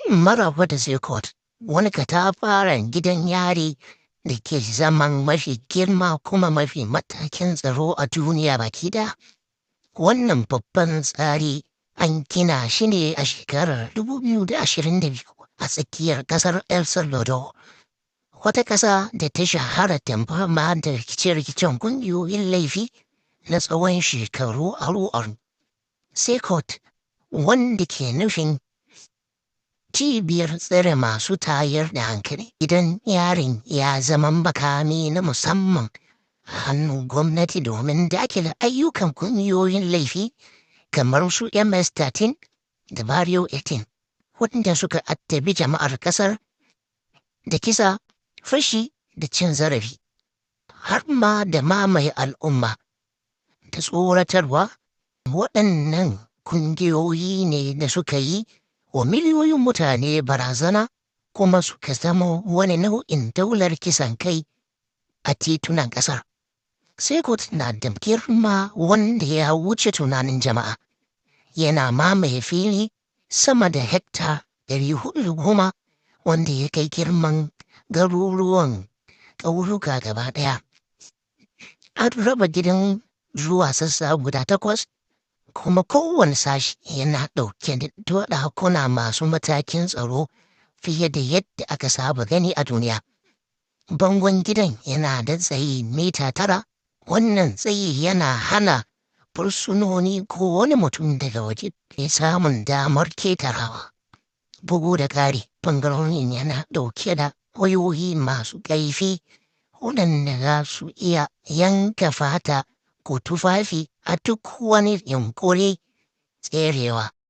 Maraba da Zirkot, wani katafaren gidan yari da ke zaman mafi girma kuma mafi matakin tsaro a duniya baki ɗaya. Wannan babban tsari an gina shi ne a shekarar 2022 a tsakiyar ƙasar El Salvador, wata ƙasa da ta shahara da fama da rikice-rikicen ƙungiyoyin laifi na tsawon shekaru aru-aru. Zirkot, wanda ke nufin cibiyar tsare masu tayar da hankali idan yarin ya zama makami na musamman a hannun gwamnati domin dakile ayyukan kungiyoyin laifi kamar su MS-13 da Barrio 18 waɗanda suka addabi jama'ar ƙasar da kisa, fashi da cin zarafi har ma da mamaye al'umma da tsoratarwa. Waɗannan kungiyoyi ne da suka yi wa miliyoyin mutane barazana kuma suka zama wani nau'in daular kisan kai a titunan ƙasar. Zirkot na da girma wanda ya wuce tunanin jama'a, yana mamaye fili sama da hekta 410 wanda ya kai girman garuruwan ƙauyuka gaba ɗaya. An raba gidan zuwa sassa guda 8 kuma kowane sashi yana ɗauke da ɗakuna masu matakin tsaro fiye da yadda aka saba gani a duniya. Bangon gidan yana da tsayi mita 9, wannan tsayi yana hana fursunoni ko wani mutum daga waje ya samun damar ketarawa. Bugu da ƙari, bangarorin yana ɗauke da wayoyi masu kaifi waɗanda za su iya yanka fata ko tufafi a duk wani yunƙuri tserewa.